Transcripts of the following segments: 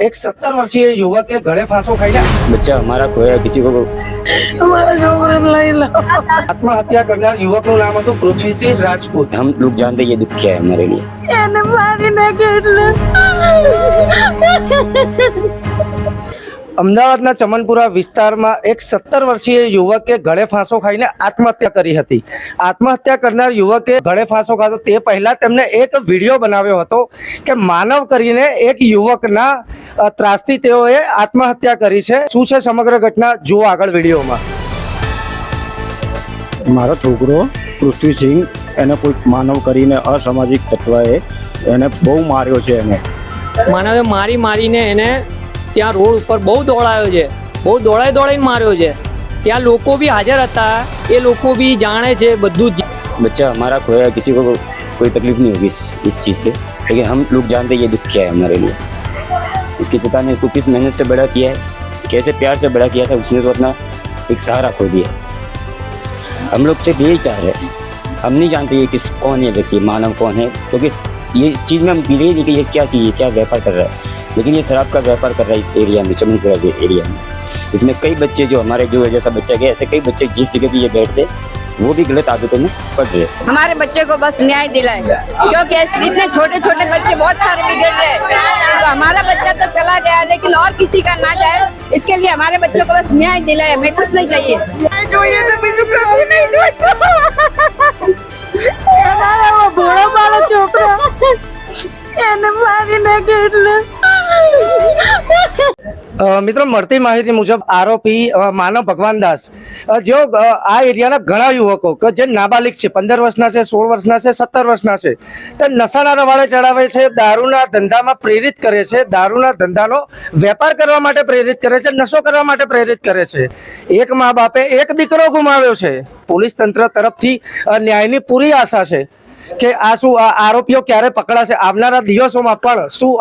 एक 70 वर्षीय युवक के गले फांसों खाई बच्चा हमारा खोया किसी को हमारा छोकरा नहीं ला आत्महत्या करનાર યુવકનું નામ હતું પૃથ્વીસિંહ રાજપૂત। हम लोग जानते ये दुख क्या है हमारे लिए। એને મારીને કેટલા અમદાવાદના ચમનપુરા વિસ્તારમાં એક 17 વર્ષીય યુવકે ગળે ફાંસો ખાઈને આત્મહત્યા કરી હતી। આત્મહત્યા કરનાર યુવકે ગળે ફાંસો ખાધો તે પહેલા તેમણે એક વિડીયો બનાવ્યો હતો કે માનવ કરીને એક યુવકના ત્રાસથી તેઓએ આત્મહત્યા કરી છે। શું છે સમગ્ર ઘટના જુઓ આગળ વિડીયોમાં। મારો છોકરો પૃથ્વીસિંહ એને કોઈ માનવ કરીને અસામાજિક તત્વએ એને બહુ માર્યો છે। એને માનવે મારીને એને ત્યાં રોડ ઉપર બહુ દોડાયો છે, બહુ દોડાઈને માર્યો છે। ત્યાં લોકો બી હાજર હતા, એ લોકો બી જાણે છે બધું જ। बच्चा हमारा खोया किसी को कोई तकलीफ नहीं होगी इस चीज़ से, लेकिन हम लोग जानते ये दुख क्या है हमारे लिए। इसके पिता ने इसको किस मेहनत से बड़ा किया है, कैसे प्यार से बड़ा किया था, उसने तो अपना एक सहारा खो दिया। हम लोग सिर्फ यही चाह रहे हैं, हम नहीं जानते ये कौन है व्यक्ति, मानव कौन है, क्योंकि ये चीज़ में हम गिरे ही नहीं कि ये क्या चीज़ है, क्या व्यापार कर रहा है। लेकिन ये शराब का व्यापार कर रहा है इस एरिया में, चमनपुरा के एरिया में। इसमें कई बच्चे जो हमारे जो जैसा बच्चा गया, ऐसे कई बच्चे जिस जगह भी ये बैठते वो भी गलत आदतों में पड़ रहे। हमारे बच्चे को बस न्याय दिलाए, क्योंकि इतने छोटे छोटे बच्चे बहुत सारे बिगड़ रहे हैं। तो हमारा बच्चा तो चला गया, लेकिन और किसी का ना जाए, इसके लिए हमारे बच्चों को बस न्याय दिलाए। हमें कुछ नहीं चाहिए। हमारा वो बूढ़ा वाला छोकरा એને મારીને કેટલા મિત્રો મળતી માહિતી મુજબ આરોપી માનવ ભગવાન દાસ જેઓ આ એરિયાના ઘણા યુવકો કે જે નાબાલિગ છે, 15 વર્ષના છે, 16 વર્ષના છે, 17 વર્ષના છે, તે નશાના રવાડે ચડાવે છે, દારૂના ધંધામાં પ્રેરિત કરે છે, દારૂના ધંધાનો વેપાર કરવા માટે પ્રેરિત કરે છે, નશો કરવા માટે પ્રેરિત કરે છે। એક મા બાપે એક દીકરો ગુમાવ્યો છે। પોલીસ તંત્ર તરફથી ન્યાયની પૂરી આશા છે કે આ શું આરોપીઓ ક્યારે પકડાશે। આવનારા દિવસોમાં પણ શું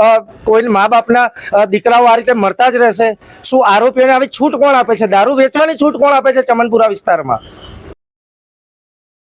કોઈ મા બાપના દીકરાઓ આ રીતે મરતા જ રહેશે? શું આરોપીઓને આવી છૂટ કોણ આપે છે? દારૂ વેચવાની છૂટ કોણ આપે છે ચમનપુરા વિસ્તારમાં?